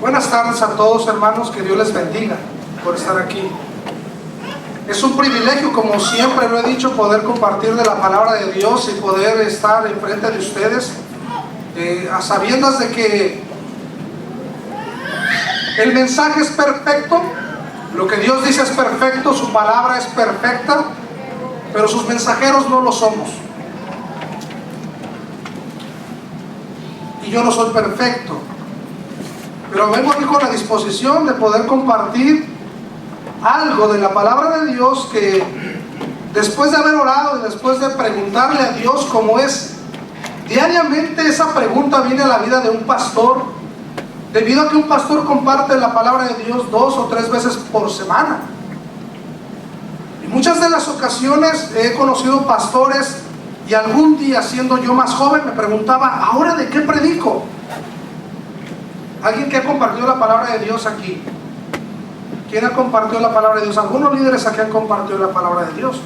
Buenas tardes a todos, hermanos, que Dios les bendiga por estar aquí. Es un privilegio, como siempre lo he dicho, poder compartir de la palabra de Dios y poder estar enfrente de ustedes, a sabiendas de que el mensaje es perfecto, lo que Dios dice es perfecto, su palabra es perfecta, pero sus mensajeros no lo somos. Y yo no soy perfecto, pero vengo aquí con la disposición de poder compartir algo de la palabra de Dios, que después de haber orado y después de preguntarle a Dios cómo es diariamente, esa pregunta viene a la vida de un pastor, debido a que un pastor comparte la palabra de Dios 2 o 3 veces por semana. Y muchas de las ocasiones he conocido pastores, y algún día, siendo yo más joven, me preguntaba: ¿ahora de qué predico? ¿Alguien que ha compartido la palabra de Dios aquí? ¿Quién ha compartido la palabra de Dios? Algunos líderes aquí han compartido la palabra de Dios.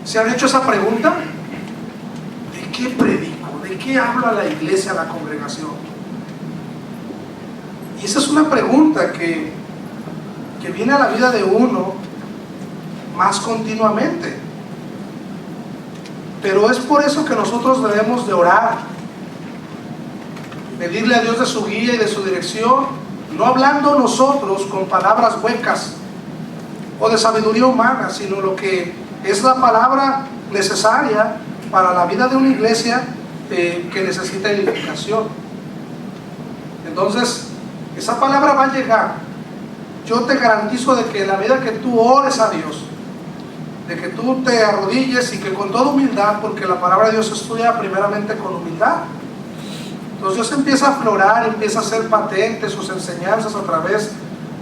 ¿Se han hecho esa pregunta? ¿De qué predico? ¿De qué hablo a la iglesia, a la congregación? Y esa es una pregunta que viene a la vida de uno más continuamente. Pero es por eso que nosotros debemos de orar, pedirle a Dios de su guía y de su dirección, no hablando nosotros con palabras huecas o de sabiduría humana, sino lo que es la palabra necesaria para la vida de una iglesia que necesita edificación. Entonces, esa palabra va a llegar. Yo te garantizo de que en la medida que tú ores a Dios, de que tú te arrodilles y que con toda humildad, porque la palabra de Dios se estudia primeramente con humildad, entonces Dios empieza a aflorar, empieza a hacer patentes sus enseñanzas a través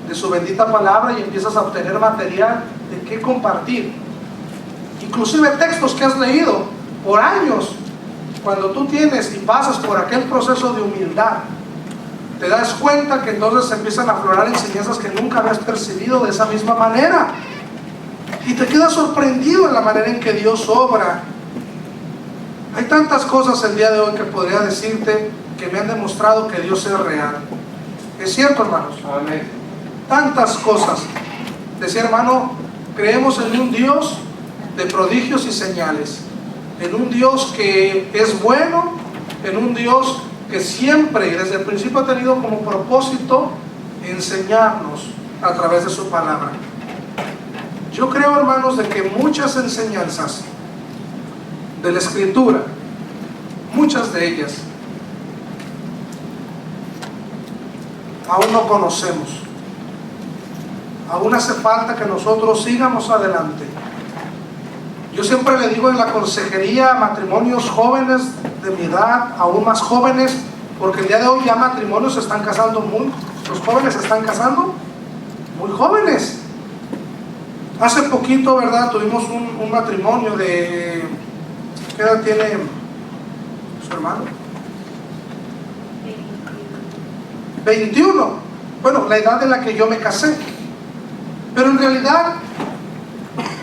de su bendita palabra, y empiezas a obtener material de qué compartir, inclusive textos que has leído por años. Cuando tú tienes y pasas por aquel proceso de humildad, te das cuenta que entonces empiezan a aflorar enseñanzas que nunca habías percibido de esa misma manera, y te quedas sorprendido en la manera en que Dios obra. Hay tantas cosas el día de hoy que podría decirte que me han demostrado que Dios es real. ¿Es cierto, hermanos? Amén. Tantas cosas. Decía, hermano, creemos en un Dios de prodigios y señales, en un Dios que es bueno, en un Dios que siempre y desde el principio ha tenido como propósito enseñarnos a través de su palabra. Yo creo, hermanos, de que muchas enseñanzas de la Escritura, muchas de ellas, aún no conocemos. Aún hace falta que nosotros sigamos adelante. Yo siempre le digo en la consejería a matrimonios jóvenes de mi edad, aún más jóvenes, porque el día de hoy ya matrimonios se están casando los jóvenes se están casando muy jóvenes. Hace poquito, ¿verdad?, tuvimos un matrimonio de... ¿Qué edad tiene su hermano? 21. Bueno, la edad en la que yo me casé. Pero en realidad,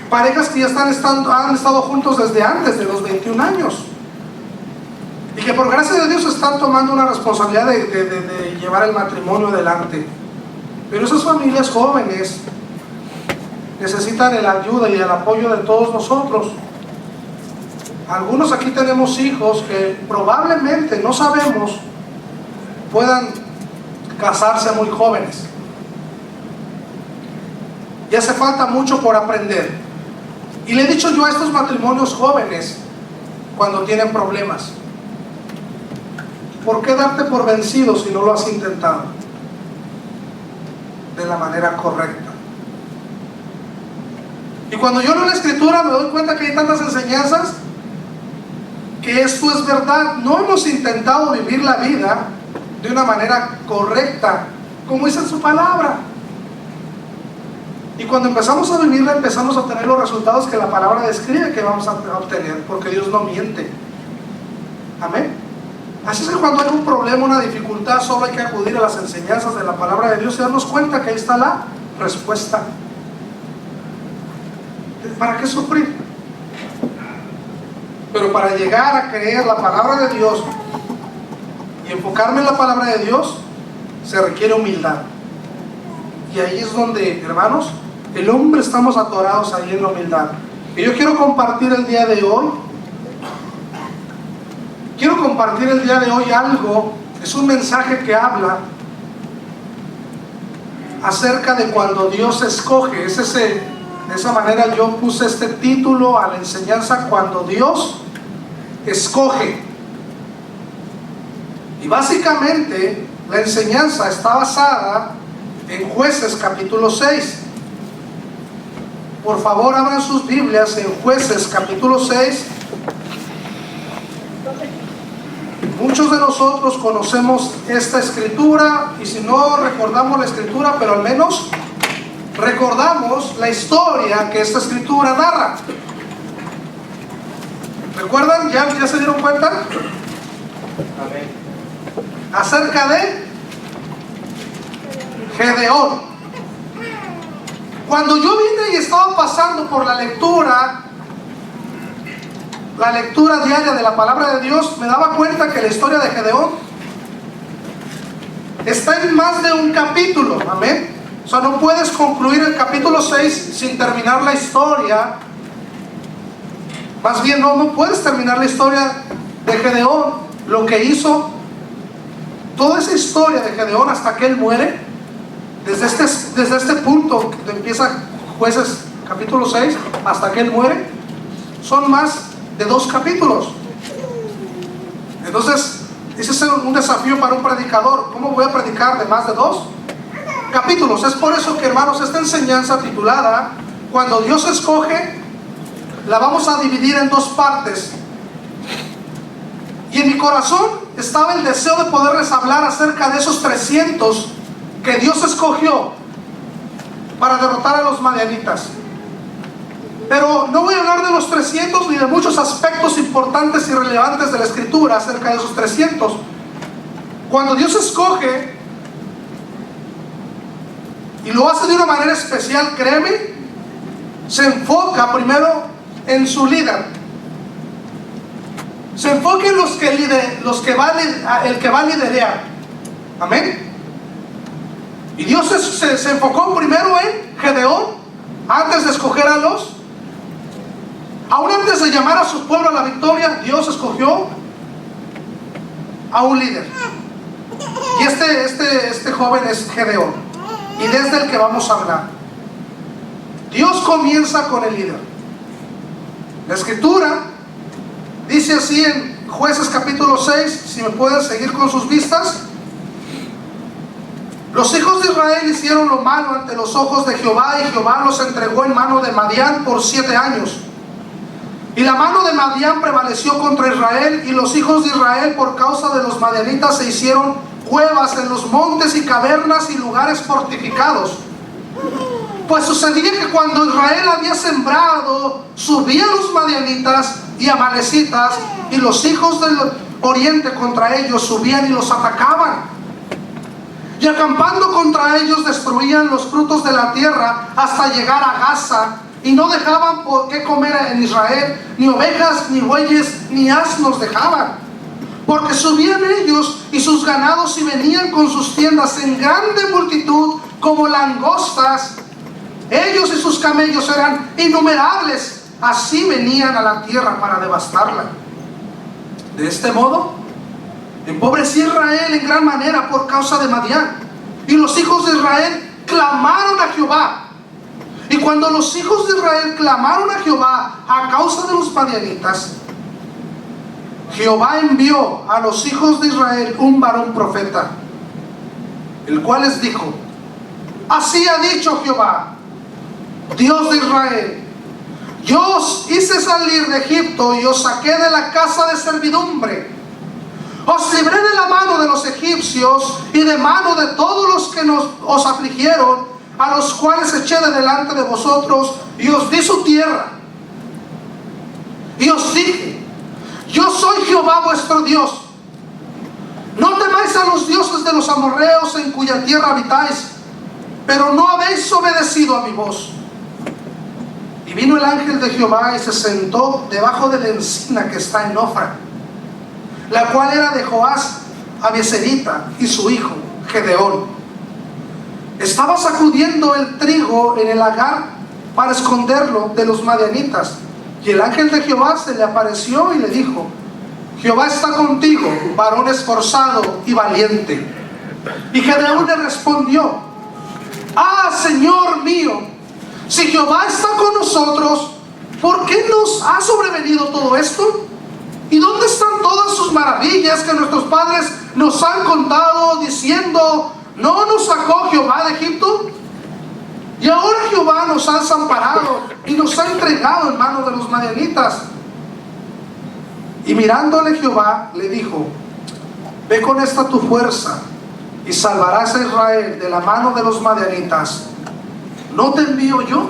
parejas que ya han estado juntos desde antes de los 21 años. Y que por gracia de Dios están tomando una responsabilidad de llevar el matrimonio adelante. Pero esas familias jóvenes necesitan la ayuda y el apoyo de todos nosotros. Algunos aquí tenemos hijos que probablemente, no sabemos, puedan casarse muy jóvenes. Y hace falta mucho por aprender. Y le he dicho yo a estos matrimonios jóvenes, cuando tienen problemas: ¿por qué darte por vencido si no lo has intentado de la manera correcta? Y cuando yo leo la Escritura me doy cuenta que hay tantas enseñanzas que esto es verdad. No hemos intentado vivir la vida de una manera correcta, como dice en su palabra. Y cuando empezamos a vivirla, empezamos a obtener los resultados que la palabra describe que vamos a obtener, porque Dios no miente. Amén. Así es que cuando hay un problema, una dificultad, solo hay que acudir a las enseñanzas de la palabra de Dios y darnos cuenta que ahí está la respuesta. ¿Para qué sufrir? Pero para llegar a creer la palabra de Dios y enfocarme en la palabra de Dios, se requiere humildad. Y ahí es donde, hermanos, el hombre estamos atorados ahí en la humildad. Y yo quiero compartir el día de hoy, algo, es un mensaje que habla acerca de cuando Dios escoge. De esa manera yo puse este título a la enseñanza: cuando Dios escoge. Y básicamente la enseñanza está basada en Jueces capítulo 6. Por favor, abran sus Biblias en Jueces capítulo 6. Muchos de nosotros conocemos esta escritura, y si no recordamos la escritura, pero al menos recordamos la historia que esta escritura narra. ¿Recuerdan? ¿Ya se dieron cuenta? Amén. Acerca de Gedeón. Cuando yo vine y estaba pasando por la lectura diaria de la palabra de Dios, me daba cuenta que la historia de Gedeón está en más de un capítulo. Amén. O sea, no puedes concluir el capítulo 6 sin terminar la historia. Más bien, no puedes terminar la historia de Gedeón, lo que hizo, toda esa historia de Gedeón hasta que él muere. Desde este punto que empieza Jueces capítulo 6 hasta que él muere, son más de 2 capítulos. Entonces, ese es un desafío para un predicador. ¿Cómo voy a predicar de más de 2 capítulos? Es por eso que, hermanos, esta enseñanza titulada Cuando Dios escoge, la vamos a dividir en 2 partes. Y en mi corazón estaba el deseo de poderles hablar acerca de esos 300 que Dios escogió para derrotar a los madianitas. Pero no voy a hablar de los 300 ni de muchos aspectos importantes y relevantes de la escritura acerca de esos 300. Cuando Dios escoge, y lo hace de una manera especial, créeme, se enfoca primero en su líder. Se enfoca en el que va a liderar. Amén. Y Dios se enfocó primero en Gedeón antes de escoger aún antes de llamar a su pueblo a la victoria. Dios escogió a un líder. Y este joven es Gedeón, y desde el que vamos a hablar. Dios comienza con el líder. La escritura dice así en Jueces capítulo 6, si me pueden seguir con sus vistas: los hijos de Israel hicieron lo malo ante los ojos de Jehová, y Jehová los entregó en mano de Madián por 7 años. Y la mano de Madián prevaleció contra Israel, y los hijos de Israel, por causa de los madianitas, se hicieron cuevas en los montes y cavernas y lugares fortificados. Pues sucedía que cuando Israel había sembrado, subían los madianitas y amalecitas, y los hijos del oriente contra ellos subían y los atacaban. Y acampando contra ellos destruían los frutos de la tierra hasta llegar a Gaza, y no dejaban por qué comer en Israel, ni ovejas, ni bueyes, ni asnos dejaban, porque subían ellos y sus ganados y venían con sus tiendas en grande multitud como langostas. Ellos y sus camellos eran innumerables, así venían a la tierra para devastarla. De este modo empobreció Israel en gran manera por causa de Madián, y los hijos de Israel clamaron a Jehová. Y cuando los hijos de Israel clamaron a Jehová a causa de los madianitas, Jehová envió a los hijos de Israel un varón profeta, el cual les dijo: así ha dicho Jehová, Dios de Israel: yo os hice salir de Egipto y os saqué de la casa de servidumbre. Os libré de la mano de los egipcios y de mano de todos los que os afligieron, a los cuales eché de delante de vosotros, y os di su tierra. Y os dije: yo soy Jehová vuestro Dios. No temáis a los dioses de los amorreos en cuya tierra habitáis, pero no habéis obedecido a mi voz. Y vino el ángel de Jehová y se sentó debajo de la encina que está en Ofra, la cual era de Joás Abieserita, y su hijo Gedeón. Estaba sacudiendo el trigo en el lagar para esconderlo de los madianitas. Y el ángel de Jehová se le apareció y le dijo: Jehová está contigo, varón esforzado y valiente. Y Gedeón le respondió: Ah, Señor mío, si Jehová está con nosotros, ¿por qué nos ha sobrevenido todo esto? ¿Y dónde están todas sus maravillas que nuestros padres nos han contado, diciendo: ¿no nos sacó Jehová de Egipto? Y ahora Jehová nos ha desamparado y nos ha entregado en manos de los madianitas. Y mirándole Jehová le dijo: Ve con esta tu fuerza y salvarás a Israel de la mano de los madianitas. ¿No te envío yo?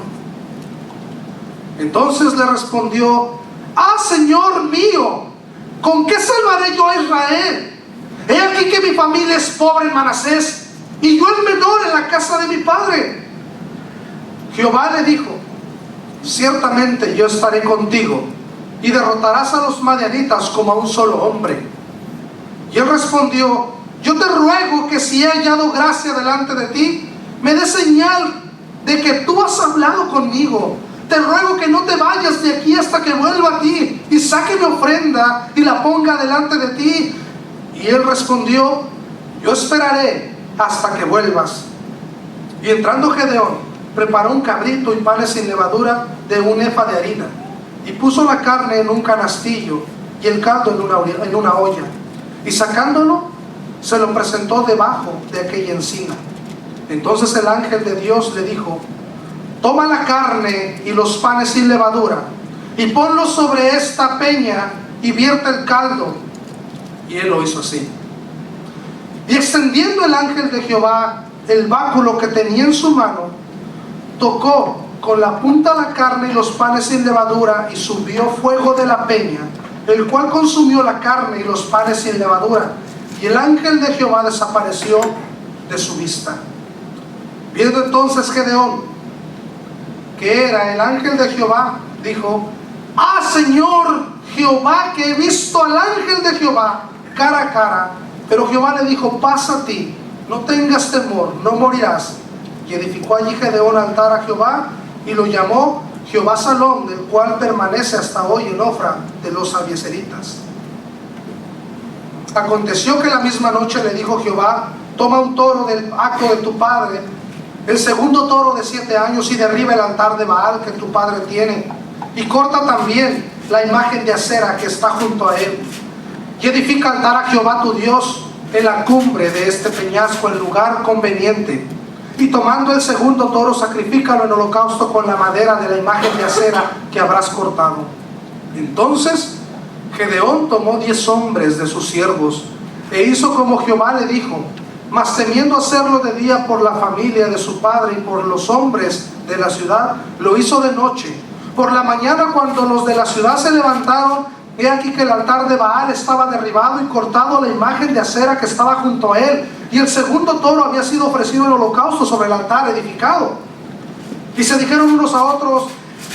Entonces le respondió: Ah, Señor mío, ¿con qué salvaré yo a Israel? He aquí que mi familia es pobre en Manasés y yo el menor en la casa de mi padre. Jehová le dijo: Ciertamente yo estaré contigo y derrotarás a los madianitas como a un solo hombre. Y él respondió: Yo te ruego que si he hallado gracia delante de ti, me des señal de que tú has hablado conmigo. Te ruego que no te vayas de aquí hasta que vuelva a ti y saque mi ofrenda y la ponga delante de ti. Y él respondió: Yo esperaré hasta que vuelvas. Y entrando Gedeón, preparó un cabrito y panes sin levadura de un efa de harina, y puso la carne en un canastillo y el caldo en una olla, y sacándolo se lo presentó debajo de aquella encina. Entonces el ángel de Dios le dijo: Toma la carne y los panes sin levadura y ponlos sobre esta peña y vierte el caldo. Y él lo hizo así. Y extendiendo el ángel de Jehová el báculo que tenía en su mano, tocó con la punta la carne y los panes sin levadura, y subió fuego de la peña, el cual consumió la carne y los panes sin levadura, y el ángel de Jehová desapareció de su vista. Viendo entonces Gedeón que era el ángel de Jehová, dijo: Ah, Señor Jehová, que he visto al ángel de Jehová cara a cara. Pero Jehová le dijo: Pasa a ti, no tengas temor, no morirás. Y edificó allí Gedeón altar a Jehová, y lo llamó Jehová Salón, del cual permanece hasta hoy en Ofra de los abiezeritas. Aconteció que la misma noche le dijo Jehová: Toma un toro del hato de tu padre, el segundo toro de 7 años, y derriba el altar de Baal que tu padre tiene, y corta también la imagen de acera que está junto a él, y edifica altar a Jehová tu Dios en la cumbre de este peñasco, en lugar conveniente. Y tomando el segundo toro, sacrifícalo en holocausto con la madera de la imagen de acera que habrás cortado. Entonces Gedeón tomó 10 hombres de sus siervos e hizo como Jehová le dijo, mas temiendo hacerlo de día por la familia de su padre y por los hombres de la ciudad, lo hizo de noche. Por la mañana, cuando los de la ciudad se levantaron, he aquí que el altar de Baal estaba derribado y cortado la imagen de acera que estaba junto a él, y el segundo toro había sido ofrecido en holocausto sobre el altar edificado. Y se dijeron unos a otros: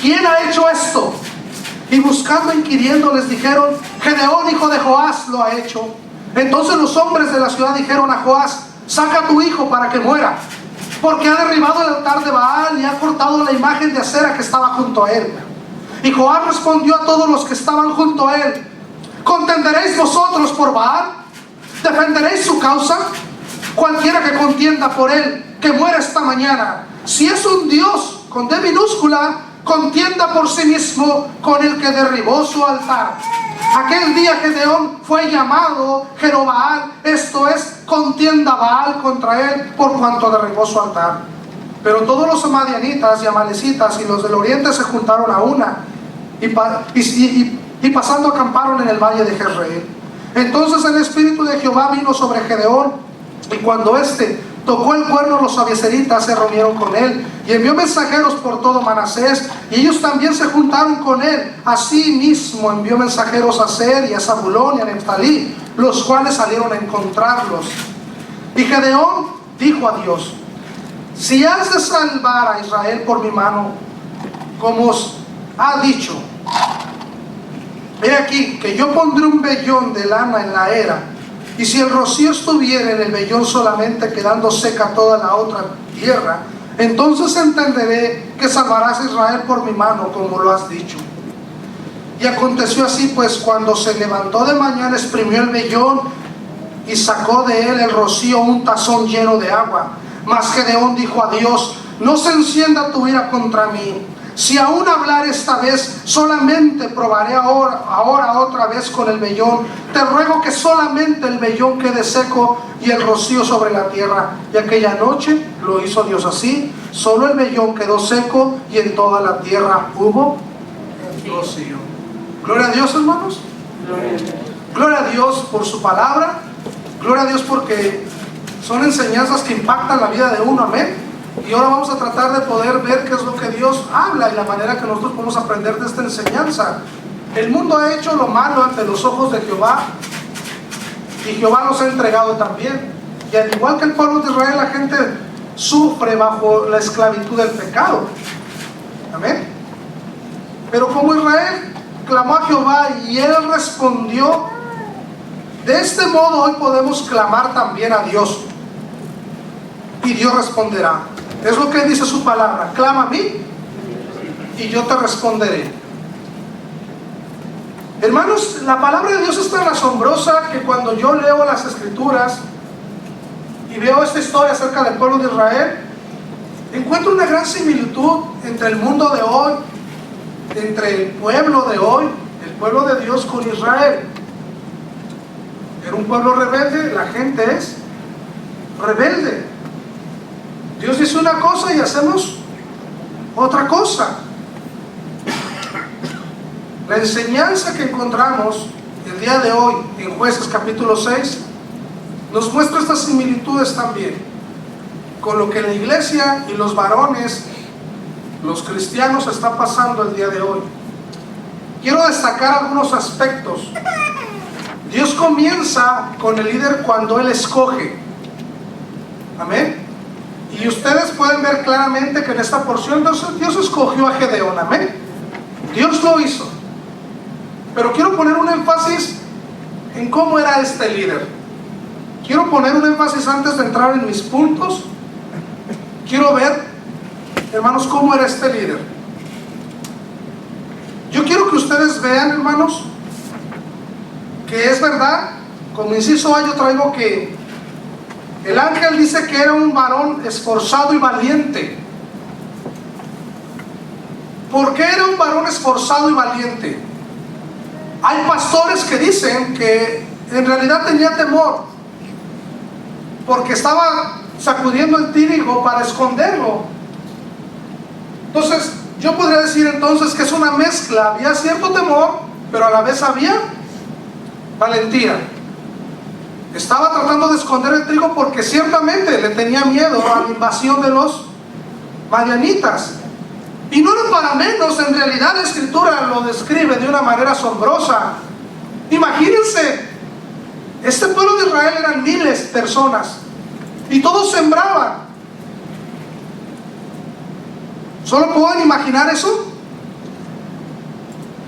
¿quién ha hecho esto? Y buscando, inquiriendo, les dijeron: Gedeón, hijo de Joás, lo ha hecho. Entonces los hombres de la ciudad dijeron a Joás: saca a tu hijo para que muera, porque ha derribado el altar de Baal y ha cortado la imagen de acera que estaba junto a él. Y Joás respondió a todos los que estaban junto a él: ¿contenderéis vosotros por Baal? ¿Defenderéis su causa? Cualquiera que contienda por él, que muera esta mañana. Si es un Dios con D minúscula, contienda por sí mismo con el que derribó su altar. Aquel día Gedeón fue llamado Jerobaal, esto es, contienda Baal contra él, por cuanto derribó su altar. Pero todos los madianitas y amalecitas y los del oriente se juntaron a una, y pasando acamparon en el valle de Jezreel. Entonces el espíritu de Jehová vino sobre Gedeón, y cuando éste tocó el cuerno, los abiezeritas se reunieron con él, y envió mensajeros por todo Manasés, y ellos también se juntaron con él. Asimismo envió mensajeros a Aser y a Zabulón y a Neftalí, los cuales salieron a encontrarlos. Y Gedeón dijo a Dios: si has de salvar a Israel por mi mano, como os ha dicho, he aquí que yo pondré un vellón de lana en la era, Y si el rocío estuviera en el vellón solamente, quedando seca toda la otra tierra, entonces entenderé que salvarás a Israel por mi mano, como lo has dicho. Y aconteció así, pues, cuando se levantó de mañana, exprimió el vellón y sacó de él el rocío un tazón lleno de agua. Mas Gedeón dijo a Dios: no se encienda tu ira contra mí. Si aún hablar esta vez, solamente probaré ahora otra vez con el vellón. Te ruego que solamente el vellón quede seco y el rocío sobre la tierra. Y aquella noche lo hizo Dios así. Solo el vellón quedó seco y en toda la tierra hubo rocío. Gloria a Dios, hermanos. Gloria a Dios por su palabra. Gloria a Dios porque son enseñanzas que impactan la vida de uno. Amén. Y ahora vamos a tratar de poder ver qué es lo que Dios habla y la manera que nosotros podemos aprender de esta enseñanza. El mundo ha hecho lo malo ante los ojos de Jehová y Jehová los ha entregado también. Y al igual que el pueblo de Israel, la gente sufre bajo la esclavitud del pecado. Amén. Pero como Israel clamó a Jehová y Él respondió, de este modo hoy podemos clamar también a Dios y Dios responderá. Es lo que dice su palabra: clama a mí y yo te responderé. Hermanos, la palabra de Dios es tan asombrosa que cuando yo leo las escrituras y veo esta historia acerca del pueblo de Israel, encuentro una gran similitud entre el mundo de hoy, entre el pueblo de hoy, el pueblo de Dios, con Israel. Era un pueblo rebelde, la gente es rebelde. Dios dice una cosa y hacemos otra cosa. La enseñanza que encontramos el día de hoy en Jueces capítulo 6 nos muestra estas similitudes también con lo que la iglesia y los varones, los cristianos, está pasando el día de hoy. Quiero destacar algunos aspectos. Dios comienza con el líder cuando Él escoge. Amén. Y ustedes pueden ver claramente que en esta porción Dios escogió a Gedeón. Amén. Dios lo hizo. Pero quiero poner un énfasis en cómo era este líder. Quiero poner un énfasis antes de entrar en mis puntos. Quiero ver, hermanos, cómo era este líder. Yo quiero que ustedes vean, hermanos, que es verdad. Como inciso A, yo traigo que el ángel dice que era un varón esforzado y valiente. ¿Por qué era un varón esforzado y valiente? Hay pastores que dicen que en realidad tenía temor porque estaba sacudiendo el trígo para esconderlo. Entonces yo podría decir entonces que es una mezcla. Había cierto temor, pero a la vez había valentía. Estaba tratando de esconder el trigo porque ciertamente le tenía miedo a la invasión de los madianitas. Y no era para menos, en realidad la escritura lo describe de una manera asombrosa. Imagínense, este pueblo de Israel eran miles de personas y todos sembraban. ¿Solo pueden imaginar eso?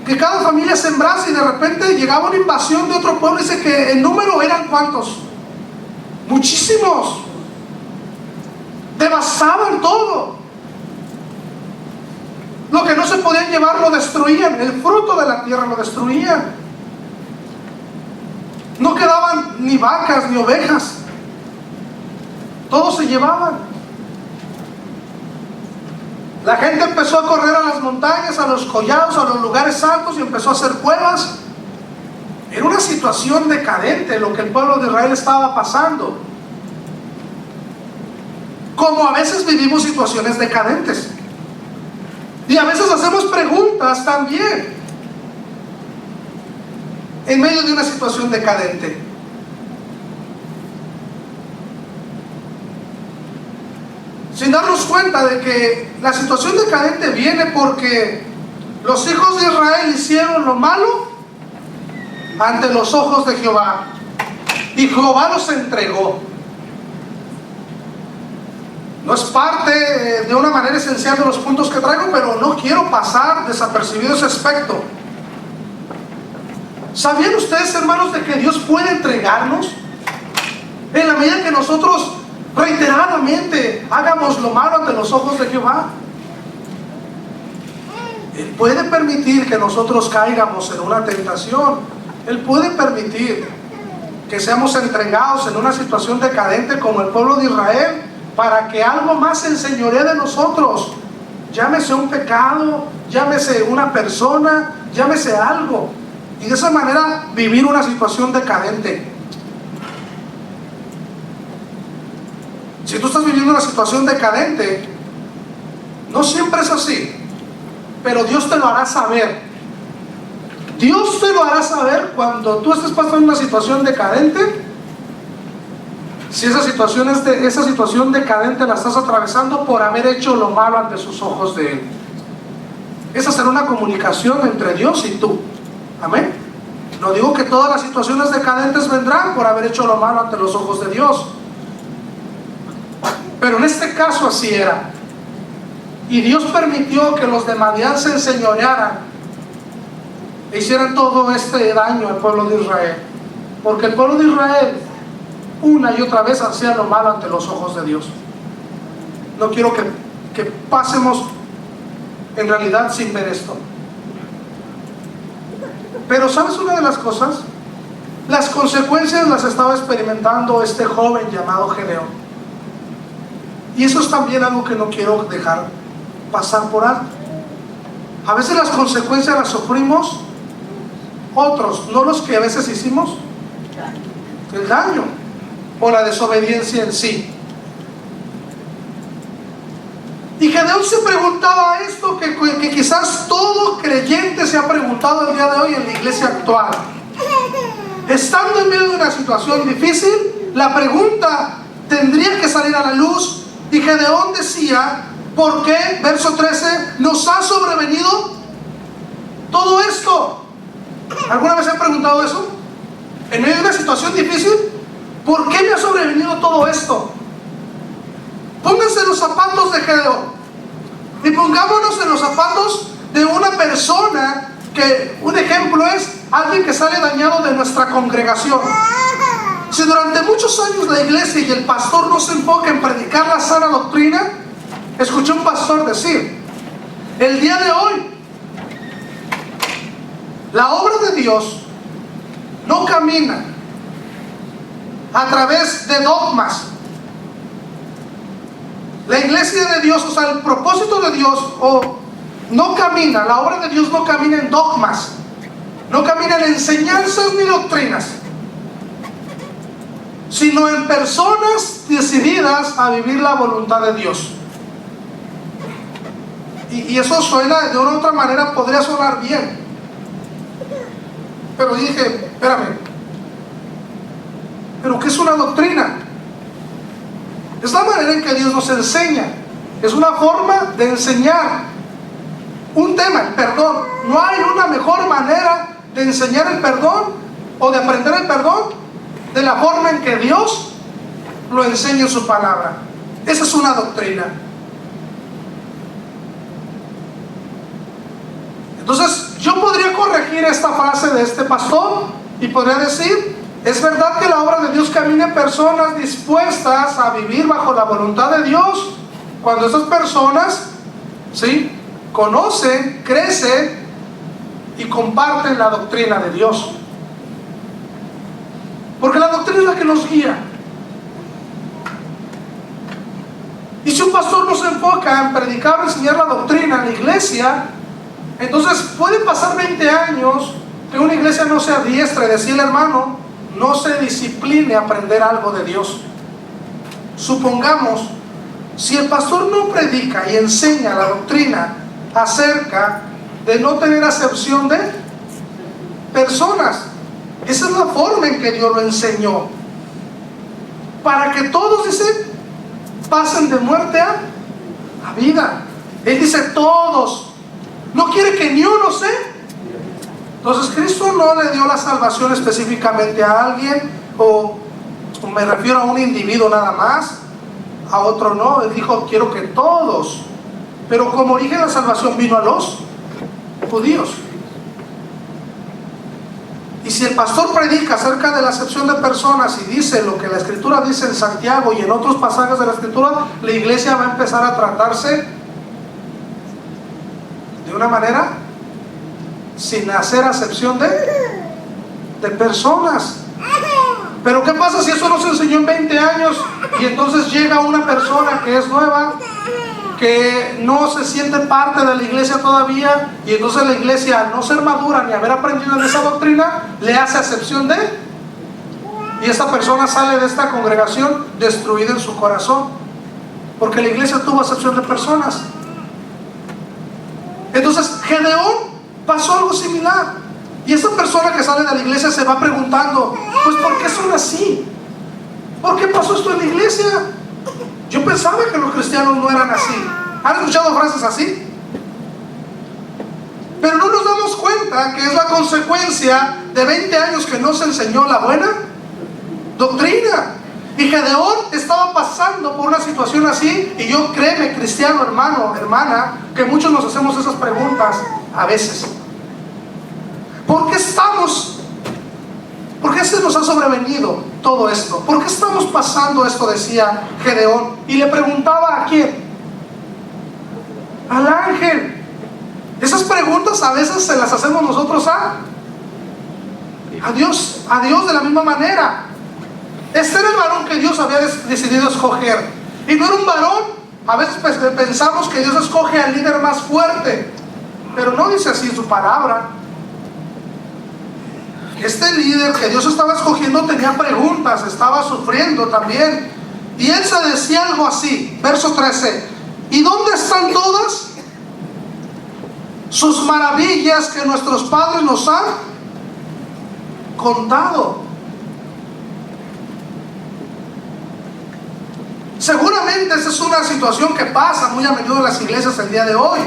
Que cada familia sembrase y de repente llegaba una invasión de otro pueblo. Dice que el número eran ¿cuántos? Muchísimos. Devastaban todo. Lo que no se podían llevar lo destruían. El fruto de la tierra lo destruían. No quedaban ni vacas ni ovejas. Todo se llevaban. La gente empezó a correr a las montañas, a los collados, a los lugares altos y empezó a hacer cuevas. Era una situación decadente lo que el pueblo de Israel estaba pasando. Como a veces vivimos situaciones decadentes. Y a veces hacemos preguntas también en medio de una situación decadente. Sin darnos cuenta de que la situación decadente viene porque los hijos de Israel hicieron lo malo ante los ojos de Jehová y Jehová los entregó. No es parte de una manera esencial de los puntos que traigo, pero no quiero pasar desapercibido ese aspecto. ¿Sabían ustedes, hermanos, de que Dios puede entregarnos? En la medida que nosotros reiteradamente hagamos lo malo ante los ojos de Jehová, Él puede permitir que nosotros caigamos en una tentación. Él puede permitir que seamos entregados en una situación decadente como el pueblo de Israel, para que algo más se enseñoree de nosotros. Llámese un pecado, llámese una persona, llámese algo. Y de esa manera vivir una situación decadente. Si tú estás viviendo una situación decadente, no siempre es así, pero Dios te lo hará saber. Dios te lo hará saber cuando tú estés pasando una situación decadente. Si esa situación decadente la estás atravesando por haber hecho lo malo ante sus ojos de Él. Esa será una comunicación entre Dios y tú. Amén. No digo que todas las situaciones decadentes vendrán por haber hecho lo malo ante los ojos de Dios, pero en este caso así era. Y Dios permitió que los de Madián se enseñorearan e hicieran todo este daño al pueblo de Israel, porque el pueblo de Israel una y otra vez hacía lo malo ante los ojos de Dios. No quiero que pasemos en realidad sin ver esto. Pero ¿sabes una de las cosas? Las consecuencias las estaba experimentando este joven llamado Gedeón. Y eso es también algo que no quiero dejar pasar por alto. A veces las consecuencias las sufrimos otros, no los que a veces hicimos el daño o la desobediencia en sí. Y Gedeón se preguntaba esto que quizás todo creyente se ha preguntado el día de hoy en la iglesia actual. Estando en medio de una situación difícil, la pregunta tendría que salir a la luz. Y Gedeón decía: ¿por qué, verso 13, nos ha sobrevenido todo esto? ¿Alguna vez se han preguntado eso? En medio de una situación difícil, ¿por qué me ha sobrevenido todo esto? Pónganse los zapatos de Gedeón y pongámonos en los zapatos de una persona que, un ejemplo es alguien que sale dañado de nuestra congregación. Si durante muchos años la iglesia y el pastor no se enfoca en predicar la sana doctrina, escuché un pastor decir: el día de hoy la obra de Dios no camina a través de dogmas. La iglesia de Dios, o sea, el propósito de Dios, no camina, la obra de Dios no camina en dogmas, no camina en enseñanzas ni doctrinas, sino en personas decididas a vivir la voluntad de Dios. Y eso suena, de una u otra manera podría sonar bien, pero dije, espérame, ¿pero qué es una doctrina? Es la manera en que Dios nos enseña. Es una forma de enseñar un tema, el perdón. No hay una mejor manera de enseñar el perdón o de aprender el perdón de la forma en que Dios lo enseña en su palabra. Esa es una doctrina. Entonces yo podría corregir esta frase de este pastor y podría decir: es verdad que la obra de Dios camina en personas dispuestas a vivir bajo la voluntad de Dios, cuando esas personas, ¿sí?, conocen, crecen y comparten la doctrina de Dios. Porque la doctrina es la que nos guía. Y si un pastor no se enfoca en predicar o enseñar la doctrina en la iglesia, entonces pueden pasar 20 años que una iglesia no sea diestra y decirle: hermano, no se discipline a aprender algo de Dios. Supongamos, si el pastor no predica y enseña la doctrina acerca de no tener acepción de personas, esa es la forma en que Dios lo enseñó, para que todos, dice, pasen de muerte a vida. Él dice todos, no quiere que ni uno se. Entonces Cristo no le dio la salvación específicamente a alguien, o me refiero a un individuo nada más, a otro no. Él dijo: quiero que todos. Pero como origen la salvación vino a los judíos. Y si el pastor predica acerca de la acepción de personas y dice lo que la Escritura dice en Santiago y en otros pasajes de la Escritura, la iglesia va a empezar a tratarse de una manera sin hacer acepción de personas. Pero ¿qué pasa si eso no se enseñó en 20 años y entonces llega una persona que es nueva, que no se siente parte de la iglesia todavía, y entonces la iglesia, al no ser madura ni haber aprendido en esa doctrina, le hace acepción de él, y esa persona sale de esta congregación destruida en su corazón, porque la iglesia tuvo acepción de personas? Entonces Gedeón pasó algo similar, y esa persona que sale de la iglesia se va preguntando, pues ¿por qué son así? ¿Por qué pasó esto en la iglesia? Yo pensaba que los cristianos no eran así. ¿Han escuchado frases así? Pero no nos damos cuenta que es la consecuencia de 20 años que no se enseñó la buena doctrina. Y Gedeón estaba pasando por una situación así, y yo, créeme, cristiano, hermano, hermana, que muchos nos hacemos esas preguntas a veces. ¿Por qué estamos? ¿Por qué se nos ha sobrevenido todo esto? ¿Por qué estamos pasando esto? Decía Gedeón. Y le preguntaba, ¿a quién? Al ángel. Esas preguntas a veces se las hacemos nosotros a Dios de la misma manera. Este era el varón que Dios había decidido escoger. Y no era un varón. A veces pensamos que Dios escoge al líder más fuerte, pero no dice así en su palabra. Este líder que Dios estaba escogiendo tenía preguntas, estaba sufriendo también. Y él se decía algo así, verso 13: ¿y dónde están todas sus maravillas que nuestros padres nos han contado? Seguramente esa es una situación que pasa muy a menudo en las iglesias el día de hoy.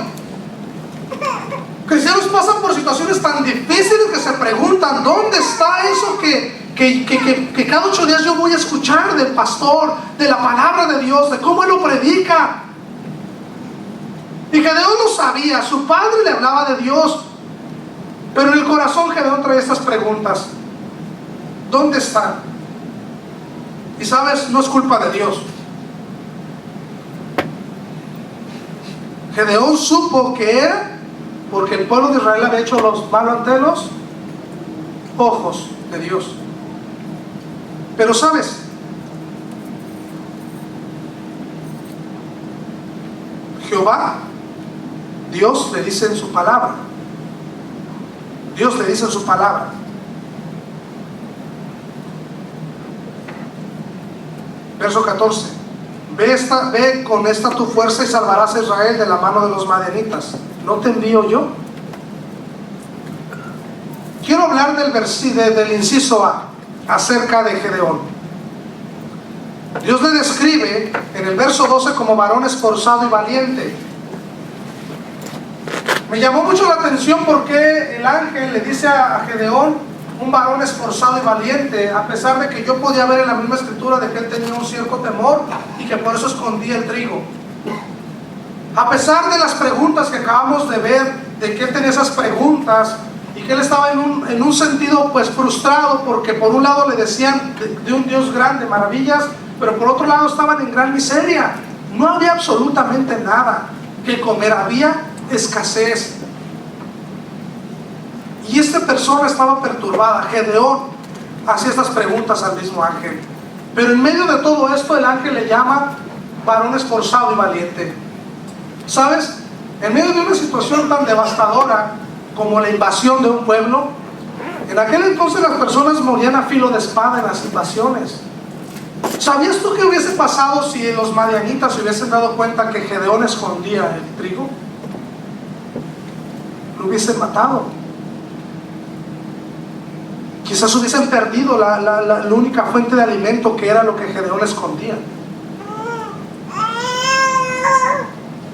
Cristianos pasan por situaciones tan difíciles que se preguntan, ¿dónde está eso que cada 8 días yo voy a escuchar del pastor, de la palabra de Dios, de cómo él lo predica? Y Gedeón lo sabía, su padre le hablaba de Dios, pero en el corazón Gedeón trae estas preguntas: ¿dónde están? Y sabes, no es culpa de Dios. Gedeón supo que era porque el pueblo de Israel había hecho los malos ante los ojos de Dios. Pero sabes, Jehová, Dios le dice en su palabra, Dios le dice en su palabra, verso 14: ve con esta tu fuerza y salvarás a Israel de la mano de los madianitas. ¿No te envío yo? Quiero hablar del inciso A, acerca de Gedeón. Dios le describe en el verso 12 como varón esforzado y valiente. Me llamó mucho la atención porque el ángel le dice a Gedeón, un varón esforzado y valiente, a pesar de que yo podía ver en la misma escritura de que él tenía un cierto temor y que por eso escondía el trigo. A pesar de las preguntas que acabamos de ver, de que él tenía esas preguntas y que él estaba en un sentido pues frustrado, porque por un lado le decían de un Dios grande, maravillas, pero por otro lado estaban en gran miseria. No había absolutamente nada que comer, había escasez. Y esta persona estaba perturbada. Gedeón hacía estas preguntas al mismo ángel, pero en medio de todo esto el ángel le llama varón esforzado y valiente. ¿Sabes? En medio de una situación tan devastadora como la invasión de un pueblo, en aquel entonces las personas morían a filo de espada en las invasiones. ¿Sabías tú qué hubiese pasado si los madianitas se hubiesen dado cuenta que Gedeón escondía el trigo? Lo hubiesen matado. Quizás hubiesen perdido la única fuente de alimento, que era lo que Gedeón escondía.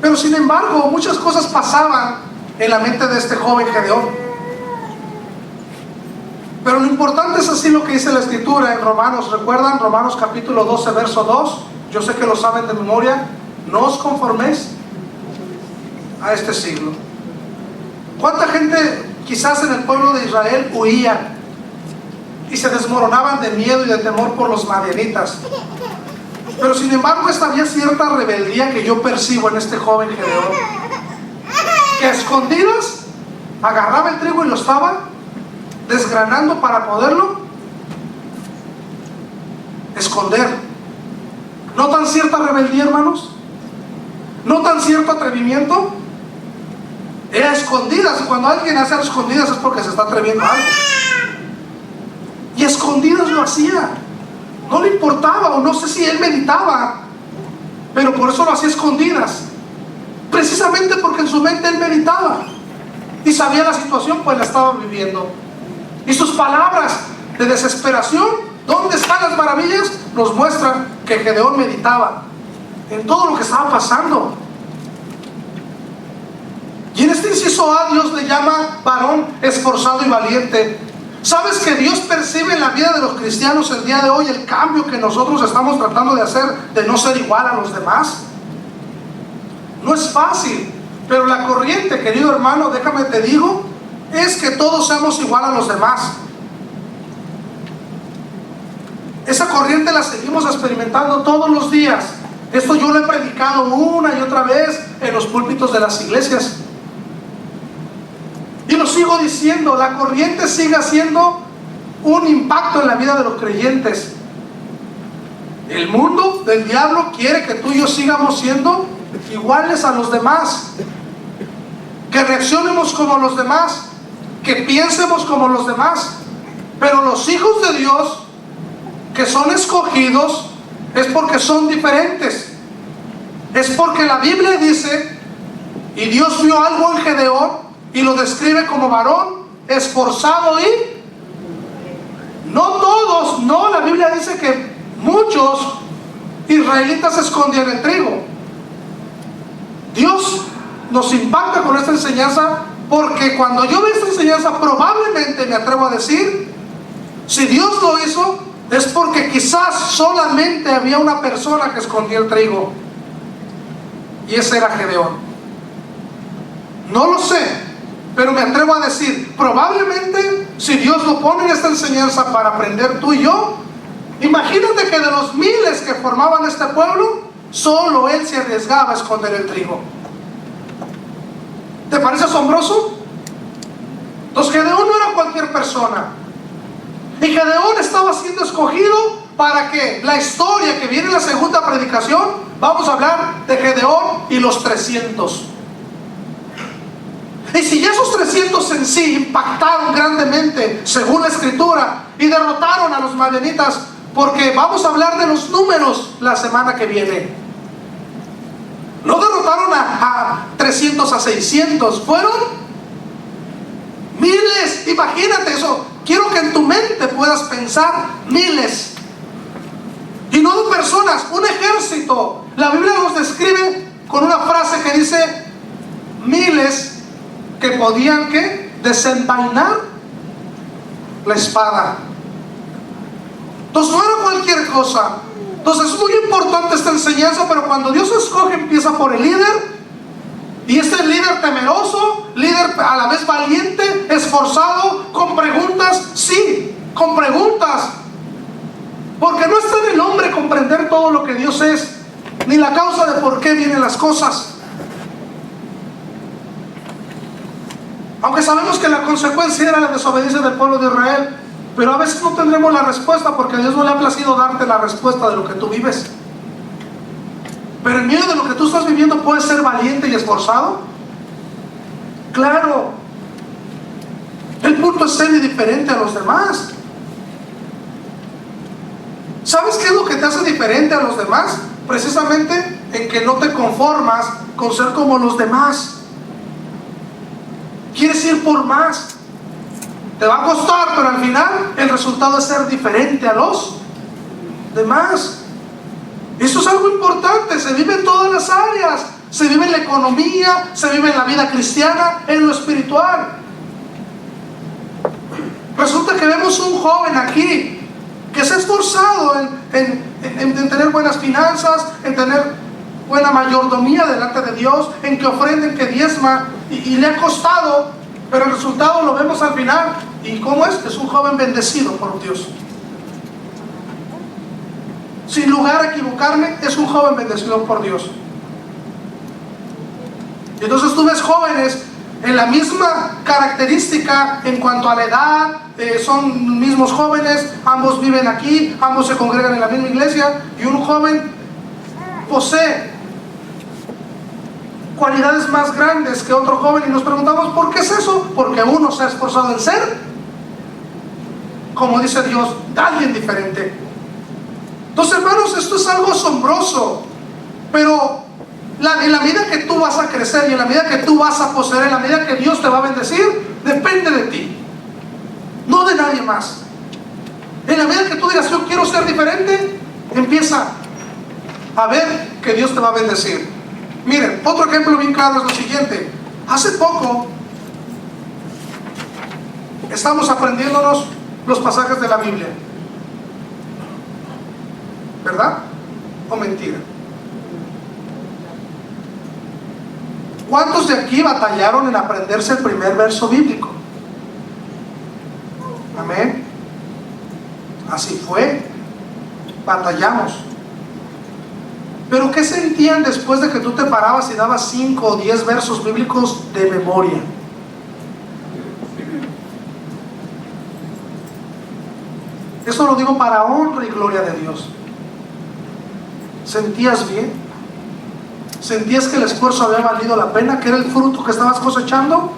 Pero sin embargo, muchas cosas pasaban en la mente de este joven Gedeón. Pero lo importante es así lo que dice la escritura en Romanos. ¿Recuerdan? Romanos capítulo 12, verso 2. Yo sé que lo saben de memoria. No os conforméis a este siglo. ¿Cuánta gente quizás en el pueblo de Israel huía y se desmoronaban de miedo y de temor por los madianitas. Pero sin embargo, había cierta rebeldía que yo percibo en este joven Gedeón, que a escondidas agarraba el trigo y lo estaba desgranando para poderlo esconder. ¿Notan cierta rebeldía, hermanos? ¿Notan cierto atrevimiento? Era a escondidas, y cuando alguien hace a escondidas es porque se está atreviendo a algo. Y a escondidas lo hacía. No le importaba, o no sé si él meditaba, pero por eso lo hacía a escondidas. Precisamente porque en su mente él meditaba y sabía la situación, pues la estaba viviendo. Y sus palabras de desesperación, ¿dónde están las maravillas?, nos muestran que Gedeón meditaba en todo lo que estaba pasando. Y en este inciso A, Dios le llama varón esforzado y valiente. ¿Sabes que Dios percibe en la vida de los cristianos el día de hoy el cambio que nosotros estamos tratando de hacer, de no ser igual a los demás? No es fácil, pero la corriente, querido hermano, déjame te digo, es que todos seamos igual a los demás. Esa corriente la seguimos experimentando todos los días. Esto yo lo he predicado una y otra vez en los púlpitos de las iglesias. Y lo sigo diciendo, la corriente sigue haciendo un impacto en la vida de los creyentes. El mundo del diablo quiere que tú y yo sigamos siendo iguales a los demás, que reaccionemos como los demás, que piensemos como los demás. Pero los hijos de Dios que son escogidos es porque son diferentes. Es porque la Biblia dice, y Dios vio algo en Gedeón y lo describe como varón esforzado. Y no todos, no, la Biblia dice que muchos israelitas escondían el trigo. Dios nos impacta con esta enseñanza, porque cuando yo veo esta enseñanza, probablemente me atrevo a decir, si Dios lo hizo, es porque quizás solamente había una persona que escondía el trigo, y ese era Gedeón. No lo sé, pero me atrevo a decir, probablemente si Dios lo pone en esta enseñanza para aprender tú y yo, imagínate que de los miles que formaban este pueblo, solo él se arriesgaba a esconder el trigo. ¿Te parece asombroso? Entonces Gedeón no era cualquier persona. Y Gedeón estaba siendo escogido para que la historia que viene en la segunda predicación, vamos a hablar de Gedeón y los 300. Y si ya esos 300 en sí impactaron grandemente, según la escritura, y derrotaron a los madianitas, porque vamos a hablar de los números la semana que viene. No derrotaron a 300, a 600, fueron miles. Imagínate eso. Quiero que en tu mente puedas pensar miles. Y no de personas, un ejército. La Biblia nos describe con una frase que dice miles que podían ¿qué? Desenvainar la espada. Entonces no era cualquier cosa. Entonces es muy importante esta enseñanza, pero cuando Dios escoge, empieza por el líder. Y este líder temeroso, líder a la vez valiente, esforzado, con preguntas, sí, con preguntas. Porque no está en el hombre comprender todo lo que Dios es, ni la causa de por qué vienen las cosas. Aunque sabemos que la consecuencia era la desobediencia del pueblo de Israel, pero a veces no tendremos la respuesta, porque a Dios no le ha placido darte la respuesta de lo que tú vives. Pero en medio de lo que tú estás viviendo, ¿puedes ser valiente y esforzado? Claro. El punto es ser diferente a los demás. ¿Sabes qué es lo que te hace diferente a los demás? Precisamente en que no te conformas con ser como los demás. Quieres ir por más. Te va a costar, pero al final el resultado es ser diferente a los demás. Eso es algo importante. Se vive en todas las áreas. Se vive en la economía, se vive en la vida cristiana, en lo espiritual. Resulta que vemos un joven aquí que se ha esforzado en tener buenas finanzas, en tener buena mayordomía delante de Dios, en que ofrenda, en que diezma, y le ha costado, pero el resultado lo vemos al final, ¿Y cómo es? Es un joven bendecido por Dios. Sin lugar a equivocarme, es un joven bendecido por Dios. Y entonces tú ves jóvenes en la misma característica en cuanto a la edad, son mismos jóvenes, ambos viven aquí, ambos se congregan en la misma iglesia, y un joven posee cualidades más grandes que otro joven, y nos preguntamos, ¿por qué es eso? Porque uno se ha esforzado en ser, como dice Dios, alguien diferente. Entonces, hermanos, esto es algo asombroso, pero en la medida que tú vas a crecer y en la medida que tú vas a poseer, en la medida que Dios te va a bendecir, depende de ti, no de nadie más. En la medida que tú digas, yo quiero ser diferente, empieza a ver que Dios te va a bendecir. Miren, otro ejemplo bien claro es lo siguiente. Hace poco estamos aprendiéndonos los pasajes de la Biblia, ¿verdad? ¿O mentira? ¿Cuántos de aquí batallaron en aprenderse el primer verso bíblico? Amén. Así fue. Batallamos. Pero ¿qué sentían después de que tú te parabas y dabas 5 o 10 versos bíblicos de memoria? Eso lo digo para honra y gloria de Dios. ¿Sentías bien? ¿Sentías que el esfuerzo había valido la pena? ¿Que era el fruto que estabas cosechando?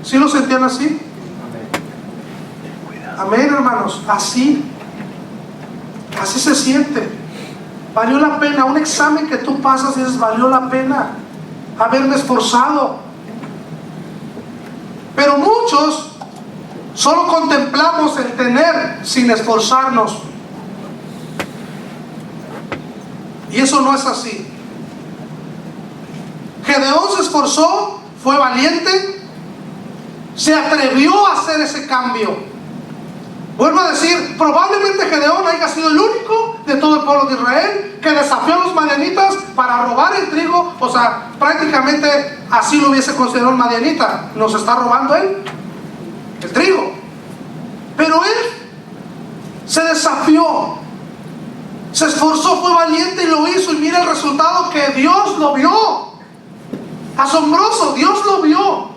¿Sí lo sentían así? Amén, hermanos. Así se siente. Valió la pena. Un examen que tú pasas y dices, valió la pena haberme esforzado. Pero muchos solo contemplamos el tener sin esforzarnos. Y eso no es así. Gedeón se esforzó, fue valiente, se atrevió a hacer ese cambio. Vuelvo a decir, probablemente Gedeón haya sido el único de todo el pueblo de Israel que desafió a los madianitas para robar el trigo. O sea, prácticamente así lo hubiese considerado el madianita. Nos está robando él el trigo. Pero él se desafió, se esforzó, fue valiente y lo hizo. Y mira el resultado, que Dios lo vio. Asombroso, Dios lo vio.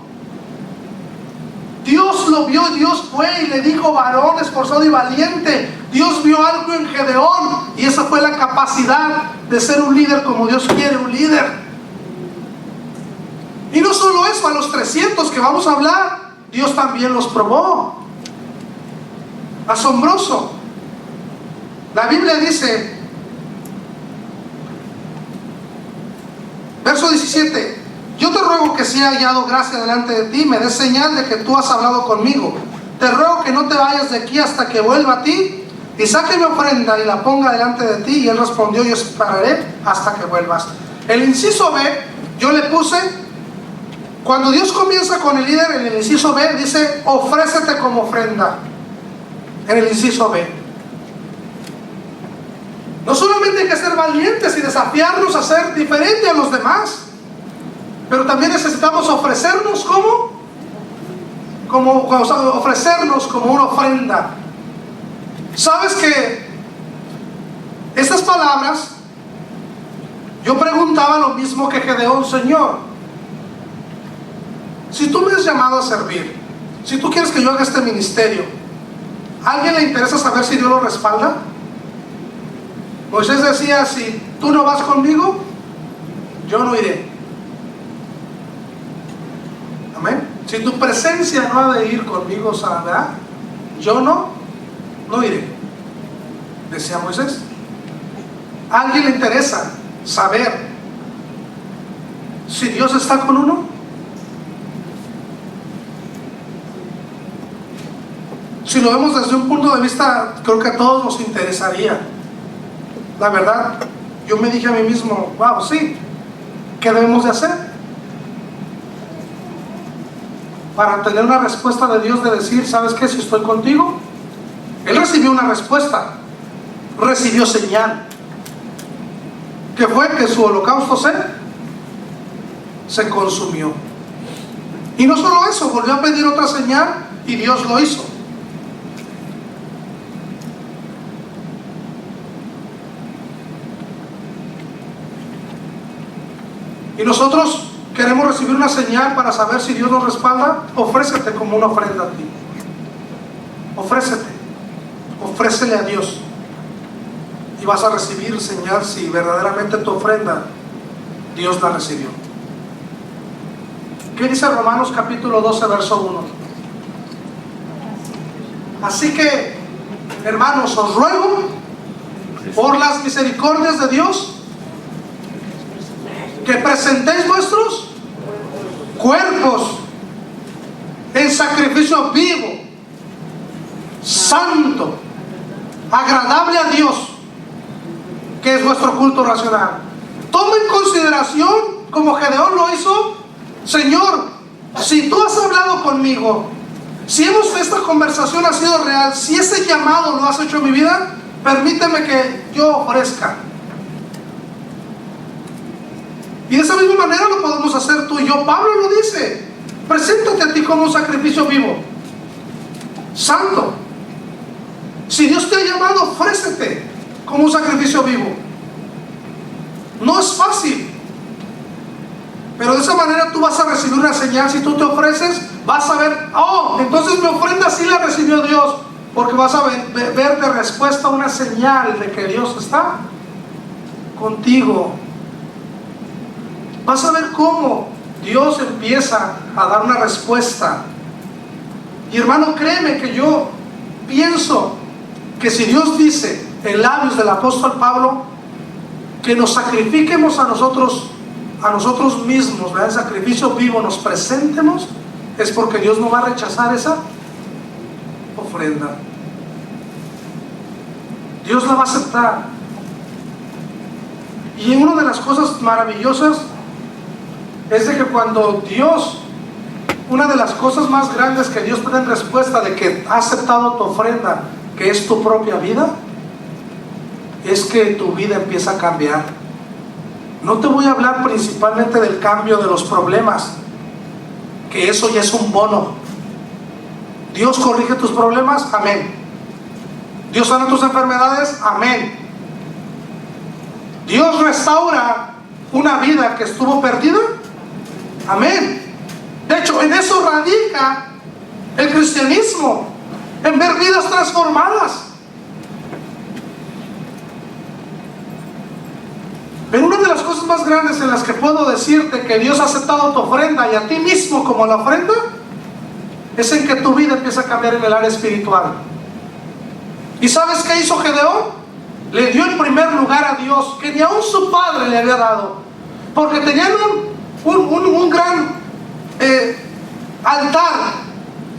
Dios lo vio, Dios fue y le dijo, varón esforzado y valiente. Dios vio algo en Gedeón, y esa fue la capacidad de ser un líder como Dios quiere un líder. Y no solo eso, a los 300 que vamos a hablar, Dios también los probó. Asombroso. La Biblia dice, verso 17: yo te ruego que si he hallado gracia delante de ti, me des señal de que tú has hablado conmigo. Te ruego que no te vayas de aquí hasta que vuelva a ti, y saque mi ofrenda y la ponga delante de ti. Y él respondió, yo esperaré hasta que vuelvas. El inciso B, yo le puse, cuando Dios comienza con el líder, en el inciso B dice, ofrécete como ofrenda. En el inciso B. No solamente hay que ser valientes y desafiarnos a ser diferente a los demás, pero también necesitamos ofrecernos ofrecernos como una ofrenda. ¿Sabes que estas palabras, yo preguntaba lo mismo que Gedeón? Señor, si tú me has llamado a servir, si tú quieres que yo haga este ministerio, ¿a alguien le interesa saber si Dios lo respalda? Moisés decía, si tú no vas conmigo, yo no iré. Amén. Si tu presencia no ha de ir conmigo, ¿verdad? Yo no iré, decía Moisés. ¿A alguien le interesa saber si Dios está con uno? Si lo vemos desde un punto de vista, creo que a todos nos interesaría. La verdad, yo me dije a mí mismo, wow, sí, ¿qué debemos de hacer? Para tener una respuesta de Dios de decir, ¿sabes qué? Si estoy contigo. Él recibió una respuesta, recibió señal, que fue que su holocausto se consumió. Y no solo eso, volvió a pedir otra señal, y Dios lo hizo. Y nosotros queremos recibir una señal para saber si Dios nos respalda. Ofrécete como una ofrenda a ti. Ofrécete. Ofrécele a Dios. Y vas a recibir señal si verdaderamente tu ofrenda Dios la recibió. ¿Qué dice Romanos capítulo 12, verso 1? Así que, hermanos, os ruego por las misericordias de Dios que presentéis vuestros cuerpos en sacrificio vivo, santo, agradable a Dios, que es vuestro culto racional. Toma en consideración, como Gedeón lo hizo: Señor, si tú has hablado conmigo, si esta conversación ha sido real, si ese llamado lo has hecho en mi vida, permíteme que yo ofrezca. Y de esa misma manera lo podemos hacer tú y yo. Pablo lo dice: preséntate a ti como un sacrificio vivo, santo. Si Dios te ha llamado, ofrécete como un sacrificio vivo. No es fácil, pero de esa manera tú vas a recibir una señal. Si tú te ofreces, vas a ver: oh, entonces mi ofrenda sí la recibió Dios, porque vas a ver de respuesta una señal de que Dios está contigo. Vas a ver cómo Dios empieza a dar una respuesta. Y hermano, créeme que yo pienso que si Dios dice en labios del apóstol Pablo que nos sacrifiquemos a nosotros mismos, ¿verdad? En sacrificio vivo nos presentemos, es porque Dios no va a rechazar esa ofrenda. Dios la va a aceptar. Y una de las cosas maravillosas es de que cuando Dios, una de las cosas más grandes que Dios pone en respuesta de que ha aceptado tu ofrenda, que es tu propia vida, es que tu vida empieza a cambiar. No te voy a hablar principalmente del cambio de los problemas, que eso ya es un bono. Dios corrige tus problemas, amén. Dios sana tus enfermedades, amén. Dios restaura una vida que estuvo perdida, amén. De hecho, en eso radica el cristianismo, en ver vidas transformadas. Pero una de las cosas más grandes en las que puedo decirte que Dios ha aceptado tu ofrenda y a ti mismo como la ofrenda, es en que tu vida empieza a cambiar en el área espiritual. ¿Y sabes qué hizo Gedeón? Le dio en primer lugar a Dios, que ni aún su padre le había dado, porque tenían un gran altar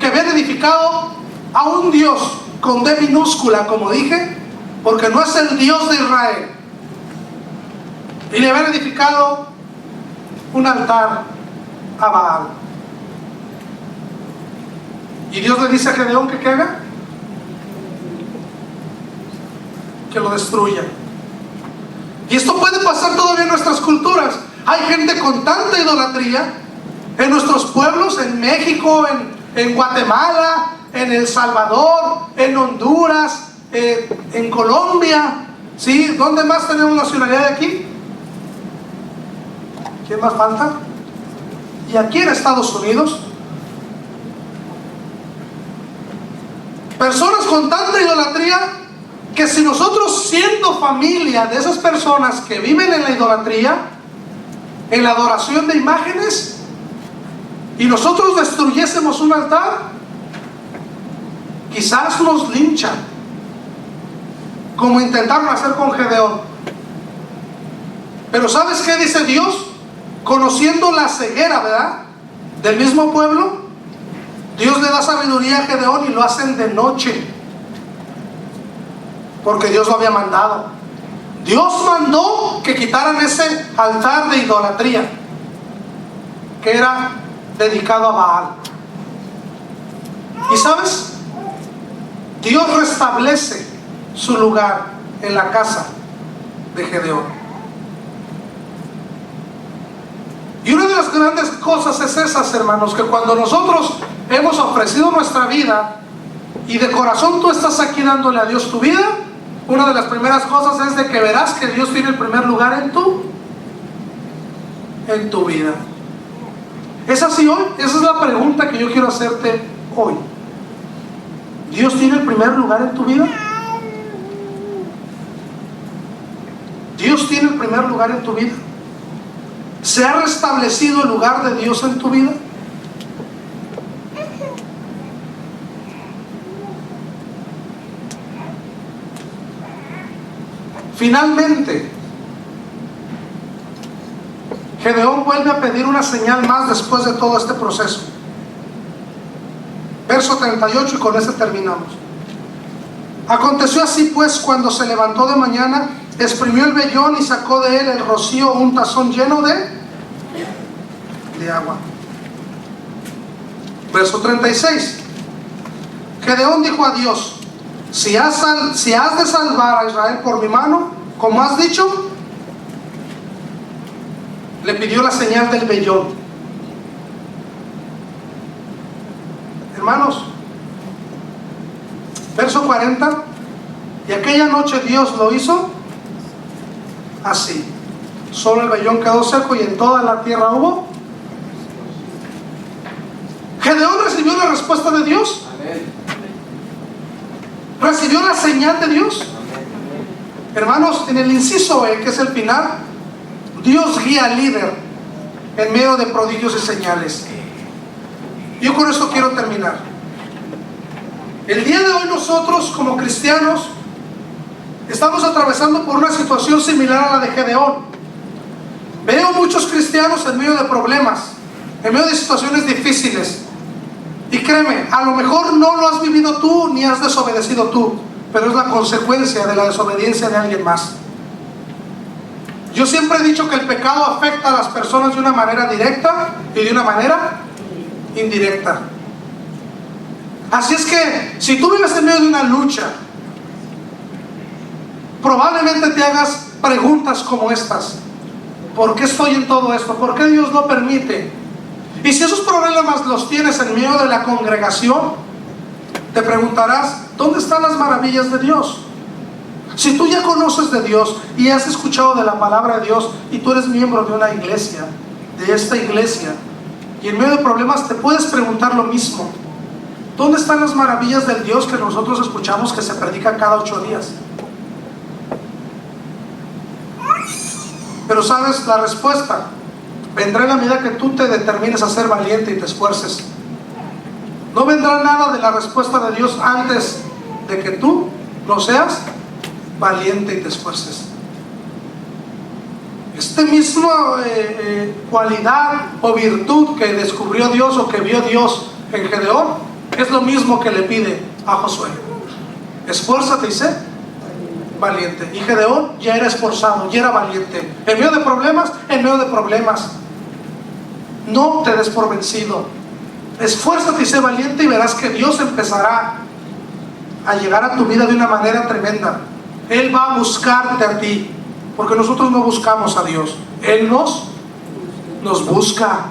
que habían edificado a un Dios con D minúscula, como dije, porque no es el Dios de Israel. Y le habían edificado un altar a Baal. Y Dios le dice a Gedeón que ¿qué haga? Que lo destruya. Y esto puede pasar todavía en nuestras culturas. Hay gente con tanta idolatría en nuestros pueblos, en México, en Guatemala, en El Salvador, en Honduras, en Colombia, ¿sí? ¿Dónde más tenemos nacionalidad de aquí? ¿Quién más falta? Y aquí en Estados Unidos, personas con tanta idolatría que si nosotros, siendo familia de esas personas que viven en la idolatría, en la adoración de imágenes, y nosotros destruyésemos un altar, quizás nos linchan, como intentaron hacer con Gedeón. Pero ¿sabes qué dice Dios? Conociendo la ceguera, ¿verdad?, del mismo pueblo, Dios le da sabiduría a Gedeón y lo hacen de noche, porque Dios lo había mandado. Dios mandó que quitaran ese altar de idolatría que era dedicado a Baal. Y ¿sabes? Dios restablece su lugar en la casa de Gedeón. Y una de las grandes cosas es esas, hermanos, que cuando nosotros hemos ofrecido nuestra vida y de corazón tú estás aquí dándole a Dios tu vida, una de las primeras cosas es de que verás que Dios tiene el primer lugar en tu vida. ¿Es así hoy? Esa es la pregunta que yo quiero hacerte hoy. ¿Dios tiene el primer lugar en tu vida? ¿Dios tiene el primer lugar en tu vida? ¿Se ha restablecido el lugar de Dios en tu vida? Finalmente, Gedeón vuelve a pedir una señal más después de todo este proceso. Verso 38, y con este terminamos. Aconteció así pues, cuando se levantó de mañana, exprimió el vellón y sacó de él el rocío, un tazón lleno de agua. Verso 36. Gedeón dijo a Dios: si has de salvar a Israel por mi mano, como has dicho. Le pidió la señal del vellón. Hermanos, verso 40. Y aquella noche Dios lo hizo así. Solo el vellón quedó seco y en toda la tierra hubo. Gedeón recibió la respuesta de Dios. Recibió la señal de Dios. Hermanos, en el inciso E, que es el final, Dios guía al líder en medio de prodigios y señales. Yo con esto quiero terminar. El día de hoy nosotros como cristianos estamos atravesando por una situación similar a la de Gedeón. Veo muchos cristianos en medio de problemas, en medio de situaciones difíciles. Y créeme, a lo mejor no lo has vivido tú ni has desobedecido tú, pero es la consecuencia de la desobediencia de alguien más. Yo siempre he dicho que el pecado afecta a las personas de una manera directa y de una manera indirecta. Así es que si tú vives en medio de una lucha, probablemente te hagas preguntas como estas: ¿por qué estoy en todo esto? ¿Por qué Dios no permite? Y si esos problemas los tienes en medio de la congregación, te preguntarás: ¿dónde están las maravillas de Dios? Si tú ya conoces de Dios y has escuchado de la palabra de Dios y tú eres miembro de una iglesia, de esta iglesia, y en medio de problemas te puedes preguntar lo mismo: ¿dónde están las maravillas del Dios que nosotros escuchamos que se predica cada 8 días? Pero sabes, la respuesta vendrá en la medida que tú te determines a ser valiente y te esfuerces. No vendrá nada de la respuesta de Dios antes de que tú no seas valiente y te esfuerces. Este mismo cualidad o virtud que descubrió Dios o que vio Dios en Gedeón es lo mismo que le pide a Josué: esfuérzate y sé valiente. Y Gedeón ya era esforzado, ya era valiente. En medio de problemas, no te des por vencido. Esfuérzate y sé valiente y verás que Dios empezará a llegar a tu vida de una manera tremenda. Él va a buscarte a ti, porque nosotros no buscamos a Dios, Él nos busca.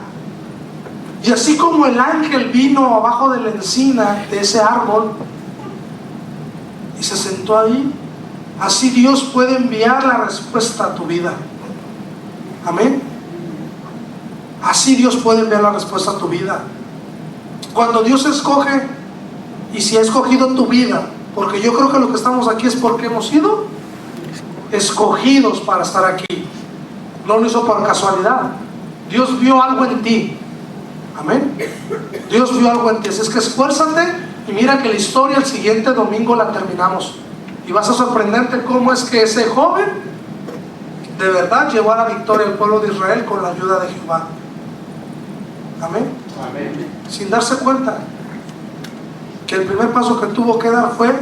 Y así como el ángel vino abajo de la encina de ese árbol y se sentó ahí, así Dios puede enviar la respuesta a tu vida. Amén. Así Dios puede enviar la respuesta a tu vida. Cuando Dios escoge, y si ha escogido tu vida, porque yo creo que lo que estamos aquí es porque hemos sido escogidos para estar aquí. No lo hizo por casualidad. Dios vio algo en ti. Amén. Dios vio algo en ti. Así es que esfuérzate y mira que la historia el siguiente domingo la terminamos. Y vas a sorprenderte cómo es que ese joven de verdad llevó a la victoria al pueblo de Israel con la ayuda de Jehová. Amén. Amén. Sin darse cuenta que el primer paso que tuvo que dar fue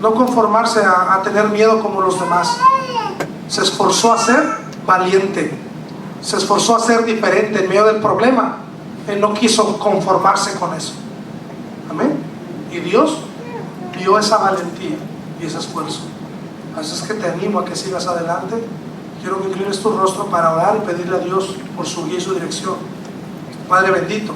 no conformarse a tener miedo como los demás. Se esforzó a ser valiente, se esforzó a ser diferente en medio del problema. Él no quiso conformarse con eso. Amén. Y Dios vio esa valentía y ese esfuerzo. Así es que te animo a que sigas adelante. Quiero que inclines tu rostro para orar y pedirle a Dios por su guía y su dirección. Padre bendito,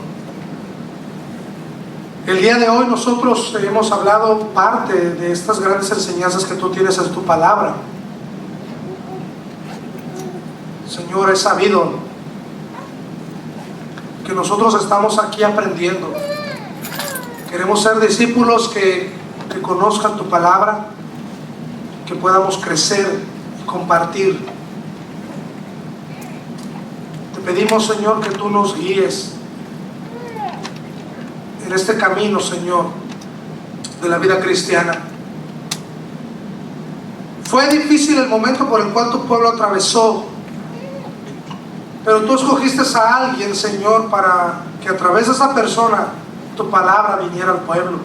El día de hoy nosotros hemos hablado parte de estas grandes enseñanzas que tú tienes en tu palabra. Señor, he sabido que nosotros estamos aquí aprendiendo. Queremos ser discípulos que conozcan tu palabra, que podamos crecer y compartir. Te pedimos, Señor, que tú nos guíes en este camino, Señor, de la vida cristiana. Fue difícil el momento por el cual tu pueblo atravesó, pero tú escogiste a alguien, Señor, para que a través de esa persona tu palabra viniera al pueblo.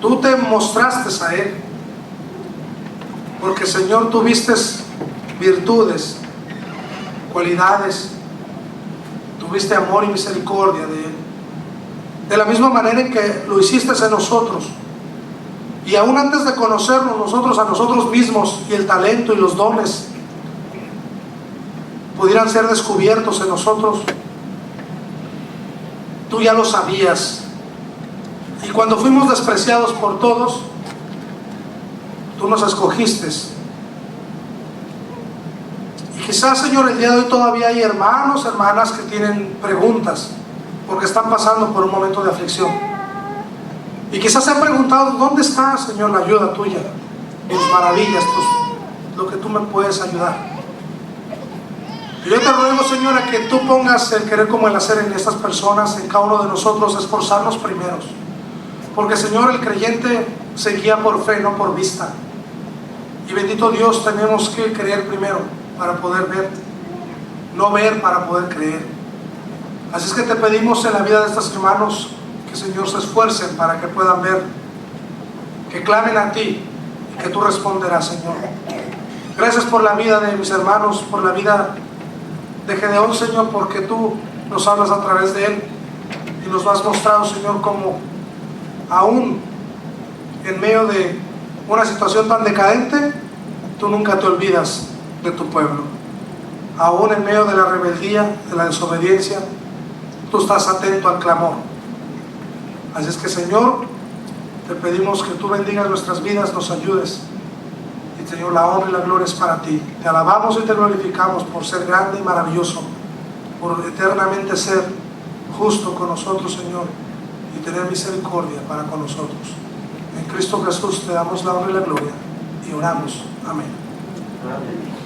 Tú te mostraste a él, porque, Señor, tú vistes virtudes, cualidades, tuviste amor y misericordia de él, de la misma manera en que lo hiciste en nosotros. Y aún antes de conocernos nosotros a nosotros mismos, y el talento y los dones pudieran ser descubiertos en nosotros, tú ya lo sabías. Y cuando fuimos despreciados por todos, tú nos escogiste. Y quizás, Señor, el día de hoy todavía hay hermanos, hermanas que tienen preguntas porque están pasando por un momento de aflicción. Y quizás se han preguntado: ¿dónde está, Señor, la ayuda tuya? Tus maravillas, lo que tú me puedes ayudar. Y yo te ruego, Señor, a que tú pongas el querer como el hacer en estas personas, en cada uno de nosotros, esforzarnos primeros. Porque, Señor, el creyente se guía por fe, no por vista. Y bendito Dios, tenemos que creer primero para poder ver, no ver para poder creer. Así es que te pedimos en la vida de estos hermanos que, Señor, se esfuercen para que puedan ver, que clamen a ti y que tú responderás, Señor. Gracias por la vida de mis hermanos, por la vida de Gedeón, Señor, porque tú nos hablas a través de él y nos has mostrado, Señor, cómo aún en medio de una situación tan decadente, tú nunca te olvidas de tu pueblo. Aún en medio de la rebeldía, de la desobediencia, tú estás atento al clamor. Así es que, Señor, te pedimos que tú bendigas nuestras vidas, nos ayudes. Y, Señor, la honra y la gloria es para ti. Te alabamos y te glorificamos por ser grande y maravilloso, por eternamente ser justo con nosotros, Señor, y tener misericordia para con nosotros. En Cristo Jesús te damos la honra y la gloria y oramos. Amén. Amén.